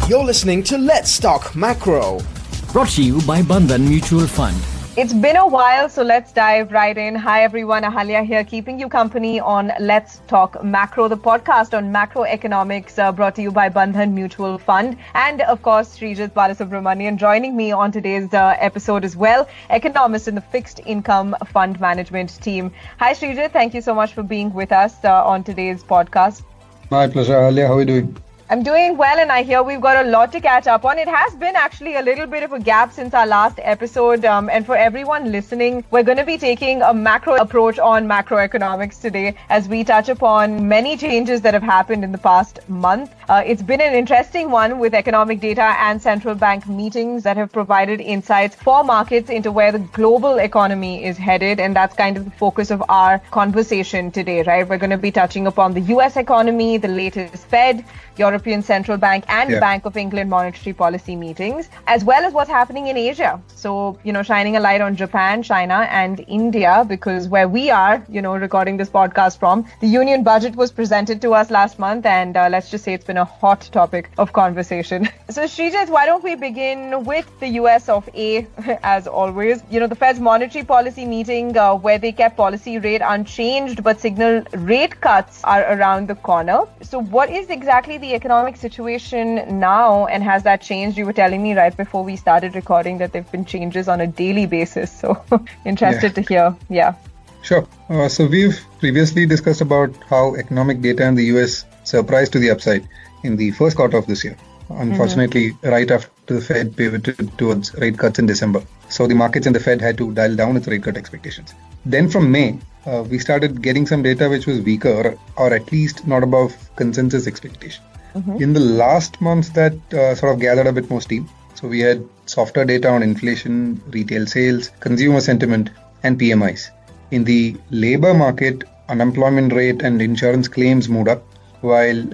You're listening to Let's Talk Macro. Brought to you by Bandhan Mutual Fund. It's been a while, so let's dive right in. Hi everyone, Ahalya here, keeping you company on Let's Talk Macro, the podcast on macroeconomics brought to you by Bandhan Mutual Fund. And of course, Sreejith Balasubramanian joining me on today's episode as well, economist in the fixed income fund management team. Hi Sreejith, thank you so much for being with us on today's podcast. My pleasure, Ahalya. How are you doing? I'm doing well, and I hear we've got a lot to catch up on. It has been actually a little bit of a gap since our last episode. And for everyone listening, we're going to be taking a macro approach on macroeconomics today as we touch upon many changes that have happened in the past month. It's been an interesting one with economic data and central bank meetings that have provided insights for markets into where the global economy is headed. And that's kind of the focus of our conversation today, right? We're going to be touching upon the US economy, the latest Fed, European Central Bank and Bank of England monetary policy meetings, as well as what's happening in Asia. So, shining a light on Japan, China and India, because where we are, recording this podcast from, the union budget was presented to us last month, and let's just say it's been a hot topic of conversation. So, Sreejith, why don't we begin with the US of A, as always. The Fed's monetary policy meeting where they kept policy rate unchanged, but signal rate cuts are around the corner. So what is exactly the economic situation now, and has that changed? You were telling me right before we started recording that there have been changes on a daily basis. So interested to hear. Yeah. Sure. So we've previously discussed about how economic data in the US surprised to the upside in the first quarter of this year. Unfortunately, right after the Fed pivoted towards rate cuts in December. So the markets and the Fed had to dial down its rate cut expectations. Then from May, we started getting some data which was weaker or at least not above consensus expectation. In the last month, that sort of gathered a bit more steam. So we had softer data on inflation, retail sales, consumer sentiment, and PMIs. In the labor market, unemployment rate and insurance claims moved up, while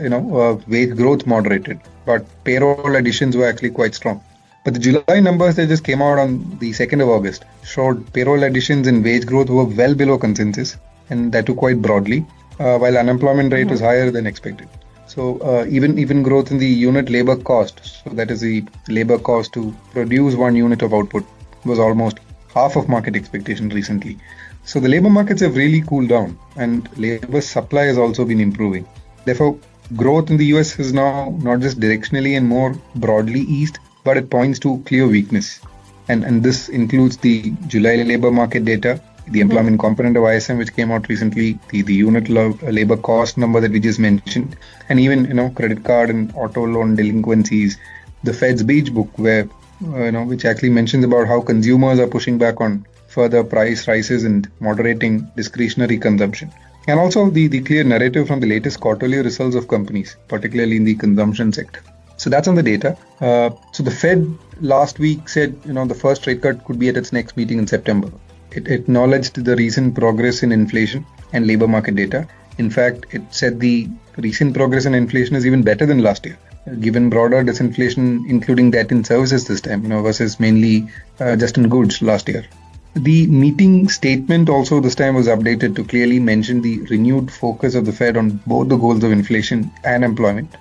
wage growth moderated. But payroll additions were actually quite strong. But the July numbers that just came out on the 2nd of August showed payroll additions and wage growth were well below consensus, and that too quite broadly, while unemployment rate was higher than expected. So even growth in the unit labor cost, so that is the labor cost to produce one unit of output, was almost half of market expectation recently. So the labor markets have really cooled down, and labor supply has also been improving. Therefore, growth in the US is now not just directionally and more broadly eased, but it points to clear weakness. And this includes the July labor market data, the employment component of ISM, which came out recently, the unit labor cost number that we just mentioned, and even, credit card and auto loan delinquencies, the Fed's beige book, where, which actually mentions about how consumers are pushing back on further price rises and moderating discretionary consumption. And also the clear narrative from the latest quarterly results of companies, particularly in the consumption sector. So that's on the data. So the Fed last week said, the first rate cut could be at its next meeting in September. It acknowledged the recent progress in inflation and labor market data. In fact, it said the recent progress in inflation is even better than last year, given broader disinflation, including that in services this time, versus mainly just in goods last year. The meeting statement also this time was updated to clearly mention the renewed focus of the Fed on both the goals of inflation and employment,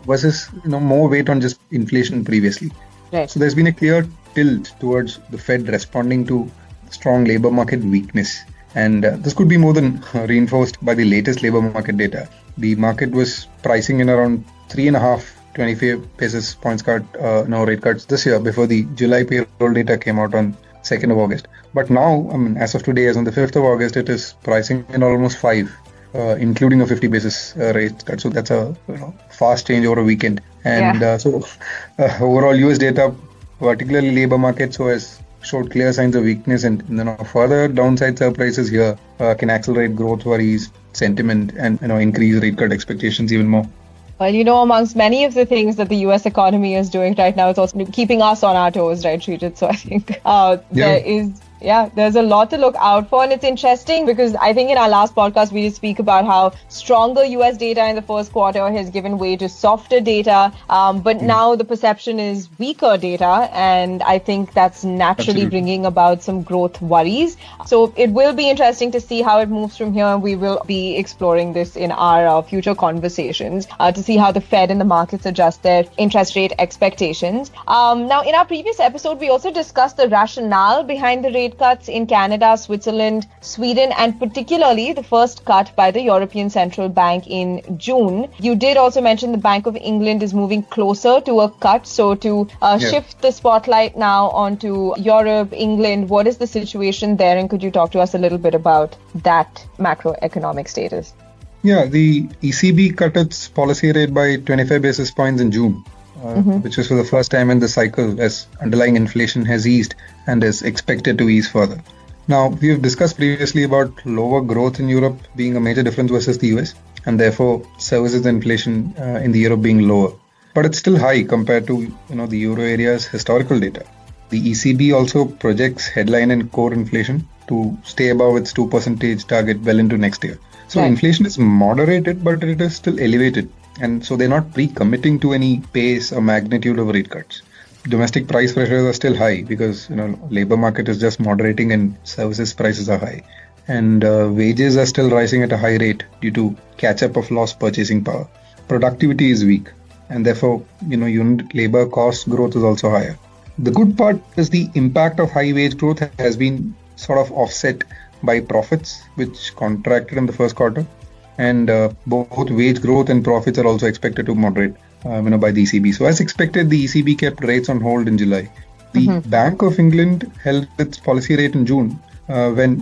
versus more weight on just inflation previously. Right. So there's been a clear tilt towards the Fed responding to strong labor market weakness, and this could be more than reinforced by the latest labor market data. The market was pricing in around 3.5 25 basis points rate cuts this year before the July payroll data came out on 2nd of August. But now, as of today, as on the 5th of August, it is pricing in almost 5, including a 50 basis rate cut. So that's a fast change over a weekend. And overall US data, particularly labor market, has showed clear signs of weakness, and further downside surprises here can accelerate growth worries, sentiment, and increase rate cut expectations even more. Well, amongst many of the things that the US economy is doing right now, it's also keeping us on our toes, right, Sreejith? So I think there is Yeah, there's a lot to look out for, and it's interesting because I think in our last podcast we did speak about how stronger US data in the first quarter has given way to softer data, but now the perception is weaker data, and I think that's naturally bringing about some growth worries. So it will be interesting to see how it moves from here. We will be exploring this in our future conversations to see how the Fed and the markets adjust their interest rate expectations. Now, in our previous episode, we also discussed the rationale behind the rate cuts in Canada, Switzerland, Sweden, and particularly the first cut by the European Central Bank in June. You did also mention the Bank of England is moving closer to a cut. So to shift the spotlight now onto Europe, England, what is the situation there? And could you talk to us a little bit about that macroeconomic status? Yeah, the ECB cut its policy rate by 25 basis points in June. Which is for the first time in the cycle as underlying inflation has eased and is expected to ease further. Now, we have discussed previously about lower growth in Europe being a major difference versus the US, and therefore services inflation in the Europe being lower. But it's still high compared to the euro area's historical data. The ECB also projects headline and core inflation to stay above its 2% target well into next year. So inflation is moderated, but it is still elevated. And so they're not pre-committing to any pace or magnitude of rate cuts. Domestic price pressures are still high because labor market is just moderating and services prices are high. And wages are still rising at a high rate due to catch-up of lost purchasing power. Productivity is weak, and therefore unit labor cost growth is also higher. The good part is the impact of high wage growth has been sort of offset by profits, which contracted in the first quarter. And both wage growth and profits are also expected to moderate, by the ECB. So as expected, the ECB kept rates on hold in July. The Bank of England held its policy rate in June, when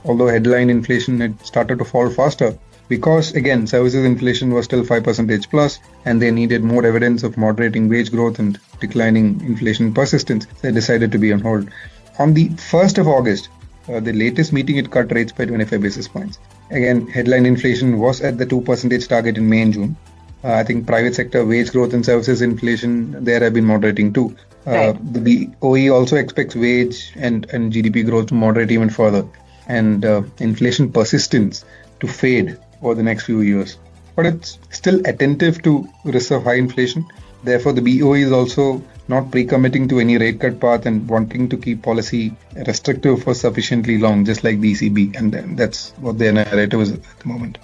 although headline inflation had started to fall faster, because again services inflation was still 5% plus, and they needed more evidence of moderating wage growth and declining inflation persistence. They decided to be on hold. On the 1st of August, the latest meeting, it cut rates by 25 basis points. Again, headline inflation was at the 2% target in May and June. I think private sector wage growth and services inflation there have been moderating too. The BoE also expects wage and GDP growth to moderate even further, and inflation persistence to fade over the next few years. But it's still attentive to risks of high inflation. Therefore, the BoE is also not pre-committing to any rate cut path and wanting to keep policy restrictive for sufficiently long, just like the ECB. And that's what their narrative is at the moment.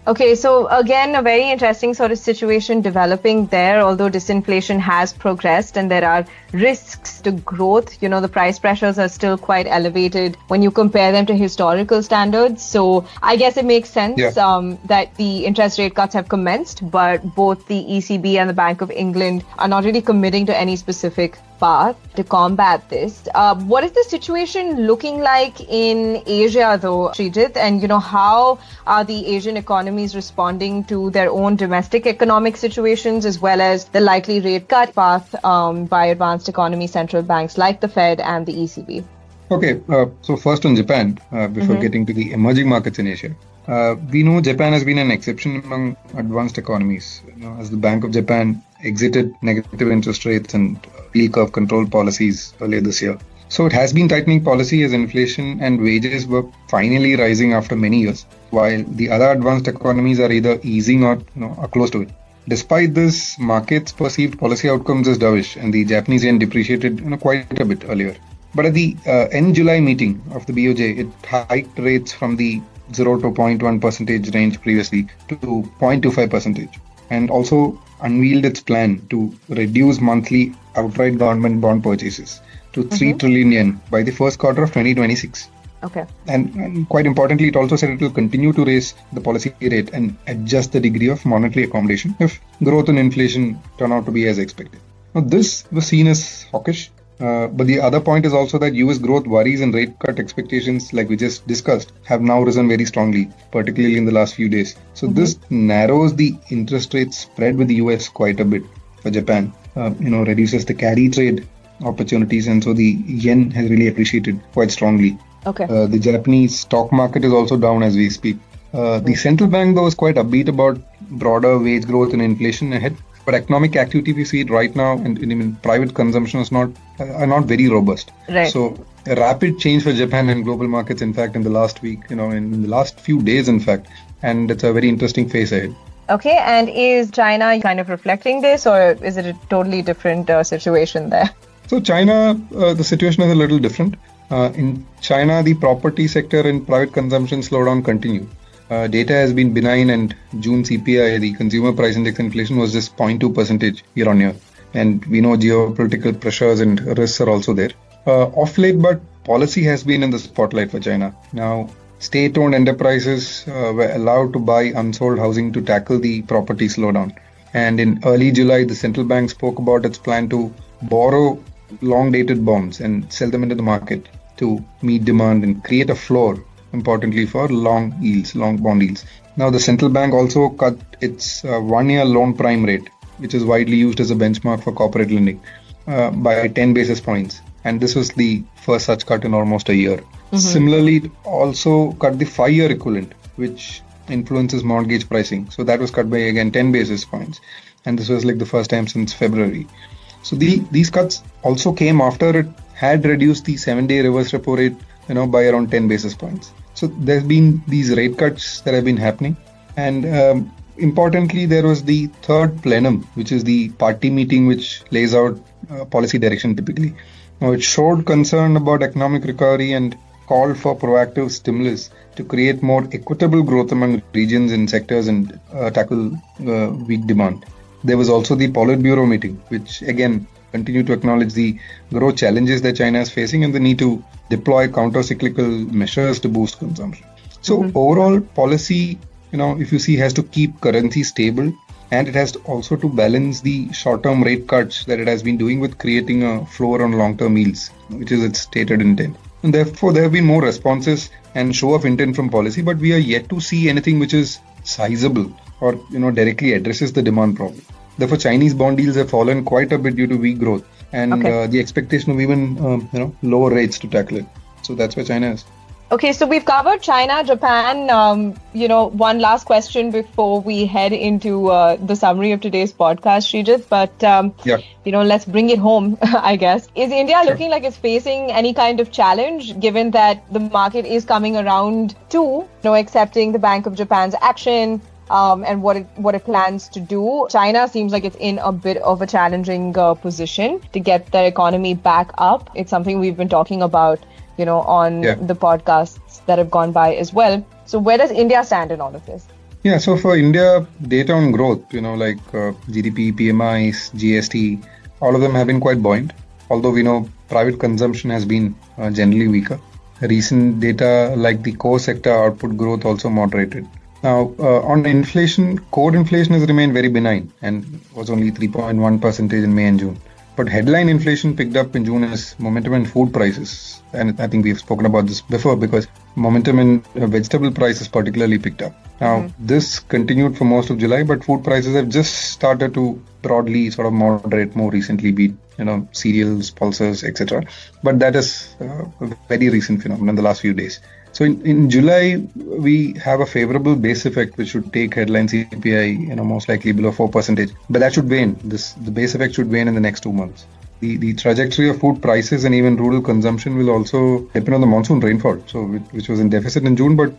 Okay, so again, a very interesting sort of situation developing there, although disinflation has progressed and there are risks to growth. The price pressures are still quite elevated when you compare them to historical standards. So I guess it makes sense that the interest rate cuts have commenced, but both the ECB and the Bank of England are not really committing to any specific path to combat this. What is the situation looking like in Asia though, Sreejith? And how are the Asian economies responding to their own domestic economic situations as well as the likely rate cut path by advanced economy central banks like the Fed and the ECB? Okay, so first on Japan, before getting to the emerging markets in Asia. We know Japan has been an exception among advanced economies, as the Bank of Japan exited negative interest rates and yield curve control policies earlier this year. So it has been tightening policy as inflation and wages were finally rising after many years, while the other advanced economies are either easing or are close to it. Despite this, markets perceived policy outcomes as dovish, and the Japanese yen depreciated quite a bit earlier. But at the end July meeting of the BOJ, it hiked rates from the 0 to 0.1% range previously to 0.25%, and also unveiled its plan to reduce monthly outright government bond purchases to 3 trillion yen by the first quarter of 2026. Okay. And quite importantly, it also said it will continue to raise the policy rate and adjust the degree of monetary accommodation if growth and inflation turn out to be as expected. Now, this was seen as hawkish. But the other point is also that US growth worries and rate cut expectations, like we just discussed, have now risen very strongly, particularly in the last few days. So this narrows the interest rate spread with the US quite a bit for Japan. Reduces the carry trade opportunities, and so the yen has really appreciated quite strongly. Okay. The Japanese stock market is also down as we speak. The central bank, though, is quite upbeat about broader wage growth and inflation ahead. But economic activity we see it right now, and even private consumption is not very robust. Right. So a rapid change for Japan and global markets, in fact, in the last week, in the last few days, in fact, and it's a very interesting phase ahead. Okay, and is China kind of reflecting this, or is it a totally different situation there? So China, the situation is a little different. In China, the property sector and private consumption slowdown continue. Data has been benign, and June CPI, the consumer price index inflation, was just 0.2% year on year. And we know geopolitical pressures and risks are also there. Off late, but policy has been in the spotlight for China. Now, state-owned enterprises were allowed to buy unsold housing to tackle the property slowdown. And in early July, the central bank spoke about its plan to borrow long-dated bonds and sell them into the market to meet demand and create a floor, importantly, for long bond yields. Now, the central bank also cut its one-year loan prime rate, which is widely used as a benchmark for corporate lending, by 10 basis points. And this was the first such cut in almost a year. Mm-hmm. Similarly, it also cut the 5-year equivalent, which influences mortgage pricing. So that was cut by, again, 10 basis points. And this was like the first time since February. So these cuts also came after it had reduced the 7-day reverse repo rate, by around 10 basis points. So there's been these rate cuts that have been happening. And importantly, there was the third plenum, which is the party meeting, which lays out policy direction typically. Now, it showed concern about economic recovery and called for proactive stimulus to create more equitable growth among regions and sectors and tackle weak demand. There was also the Politburo meeting, which again continued to acknowledge the growth challenges that China is facing and the need to deploy counter-cyclical measures to boost consumption. So overall policy, if you see, has to keep currency stable, and it has to also to balance the short-term rate cuts that it has been doing with creating a floor on long-term yields, which is its stated intent. And therefore, there have been more responses and show of intent from policy, but we are yet to see anything which is sizable or directly addresses the demand problem. Therefore, Chinese bond yields have fallen quite a bit due to weak growth and the expectation of even lower rates to tackle it. So that's where China is. Okay, so we've covered China, Japan. One last question before we head into the summary of today's podcast, Sreejith. But let's bring it home, I guess. Is India looking like it's facing any kind of challenge, given that the market is coming around to accepting the Bank of Japan's action and what it plans to do? China seems like it's in a bit of a challenging position to get their economy back up. It's something we've been talking about on the podcasts that have gone by as well. So where does India stand in all of this? Yeah, so for India, data on growth, like GDP, PMIs, GST, all of them have been quite buoyant. Although we know private consumption has been generally weaker. Recent data like the core sector output growth also moderated. Now, on inflation, core inflation has remained very benign and was only 3.1% in May and June. But headline inflation picked up in June as momentum in food prices. And I think we've spoken about this before because momentum in vegetable prices particularly picked up. Now, this continued for most of July, but food prices have just started to broadly sort of moderate more recently, be it, cereals, pulses, etc. But that is a very recent phenomenon in the last few days. So in July, we have a favorable base effect, which should take headline CPI, most likely below 4%. But that should wane. The base effect should wane in the next 2 months. The trajectory of food prices and even rural consumption will also depend on the monsoon rainfall, which was in deficit in June, but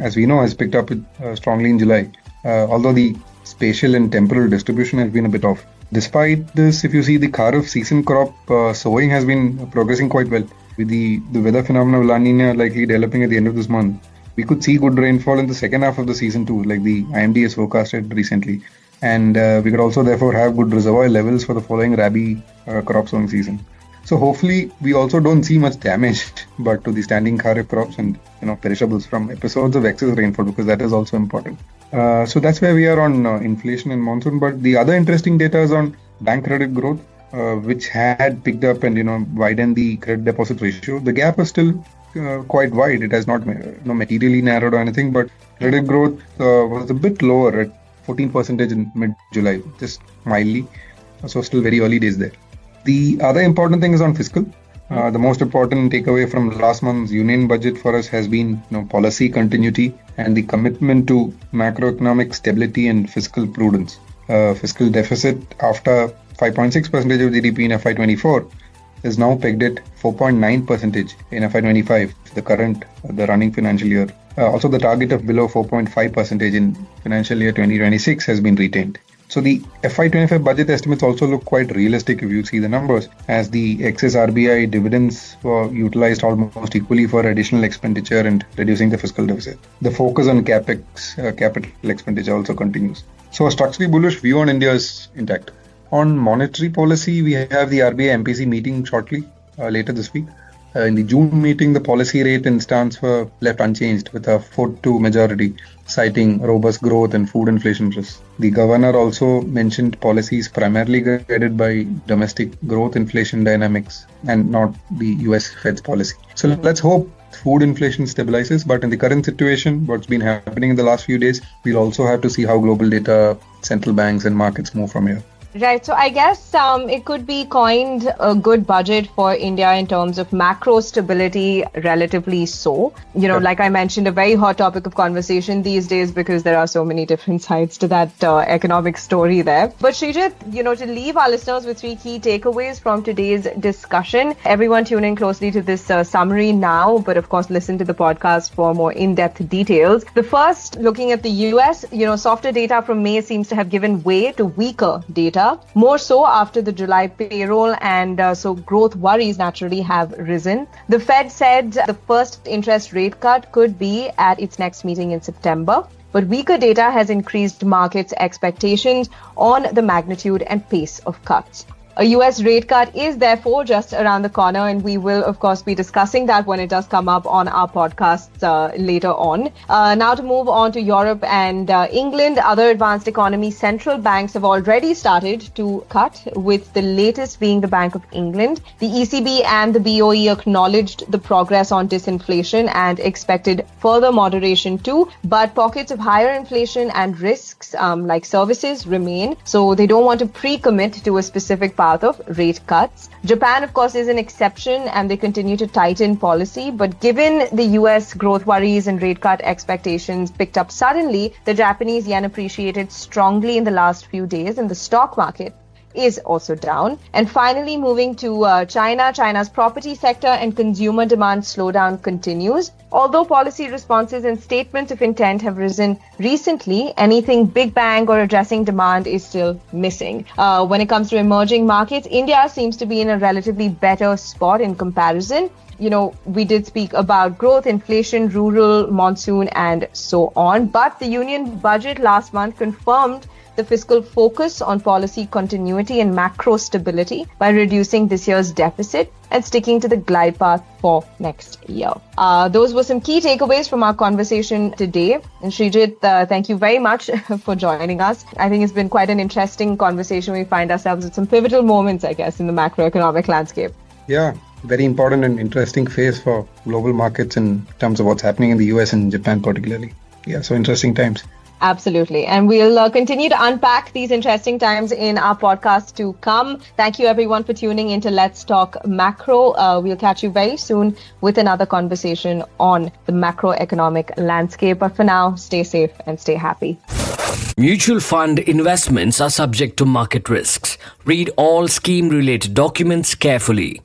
as we know, has picked up strongly in July. Although the spatial and temporal distribution has been a bit off. Despite this, if you see the Kharif season crop sowing has been progressing quite well. With the weather phenomenon of La Nina likely developing at the end of this month, we could see good rainfall in the second half of the season too, like the IMD has forecasted recently. And we could also therefore have good reservoir levels for the following Rabi crop sowing season. So hopefully we also don't see much damage but to the standing Kharif crops and perishables from episodes of excess rainfall, because that is also important. So that's where we are on inflation and monsoon. But the other interesting data is on bank credit growth, which had picked up and widened the credit deposit ratio. The gap is still quite wide. It has not materially narrowed or anything, but credit growth was a bit lower at 14% in mid-July, just mildly. So still very early days there. The other important thing is on fiscal. The most important takeaway from last month's union budget for us has been policy continuity and the commitment to macroeconomic stability and fiscal prudence. fiscal deficit after 5.6% of GDP in FY24 is now pegged at 4.9% in FY25, the running financial year. Also, the target of below 4.5% in financial year 2026 has been retained. So the FY25 budget estimates also look quite realistic if you see the numbers, as the excess RBI dividends were utilized almost equally for additional expenditure and reducing the fiscal deficit. The focus on capex, capital expenditure also continues. So a structurally bullish view on India is intact. On monetary policy, we have the RBI MPC meeting shortly, later this week. In the June meeting, the policy rate and stance were left unchanged with a 4-2 majority, citing robust growth and food inflation risks. The governor also mentioned policies primarily guided by domestic growth inflation dynamics and not the US Fed's policy. So let's hope food inflation stabilizes, but in the current situation, what's been happening in the last few days, we'll also have to see how global data, central banks and markets move from here. Right. So I guess it could be coined a good budget for India in terms of macro stability, relatively so. Like I mentioned, a very hot topic of conversation these days because there are so many different sides to that economic story there. But Sreejith, to leave our listeners with 3 key takeaways from today's discussion, everyone tune in closely to this summary now, but of course listen to the podcast for more in-depth details. The first, looking at the US, softer data from May seems to have given way to weaker data. More so after the July payroll, and so growth worries naturally have risen. The Fed said the first interest rate cut could be at its next meeting in September, but weaker data has increased markets' expectations on the magnitude and pace of cuts. A US rate cut is therefore just around the corner, and we will, of course, be discussing that when it does come up on our podcasts later on. Now to move on to Europe and England, other advanced economy central banks have already started to cut, with the latest being the Bank of England. The ECB and the BoE acknowledged the progress on disinflation and expected further moderation too, but pockets of higher inflation and risks like services remain, so they don't want to pre-commit to a specific path of rate cuts. Japan, of course, is an exception and they continue to tighten policy. But given the US growth worries and rate cut expectations picked up suddenly, the Japanese yen appreciated strongly in the last few days, and the stock market is also down. And finally, moving to China, China's property sector and consumer demand slowdown continues. Although policy responses and statements of intent have risen recently, anything big bang or addressing demand is still missing. When it comes to emerging markets, India seems to be in a relatively better spot in comparison. We did speak about growth, inflation, rural, monsoon, and so on. But the union budget last month confirmed the fiscal focus on policy continuity and macro stability by reducing this year's deficit and sticking to the glide path for next year. Those were some key takeaways from our conversation today. And Sreejith, thank you very much for joining us. I think it's been quite an interesting conversation. We find ourselves at some pivotal moments, I guess, in the macroeconomic landscape. Yeah, very important and interesting phase for global markets in terms of what's happening in the US and Japan particularly. Yeah, so interesting times. Absolutely. And we'll continue to unpack these interesting times in our podcast to come. Thank you, everyone, for tuning in to Let's Talk Macro. We'll catch you very soon with another conversation on the macroeconomic landscape. But for now, stay safe and stay happy. Mutual fund investments are subject to market risks. Read all scheme-related documents carefully.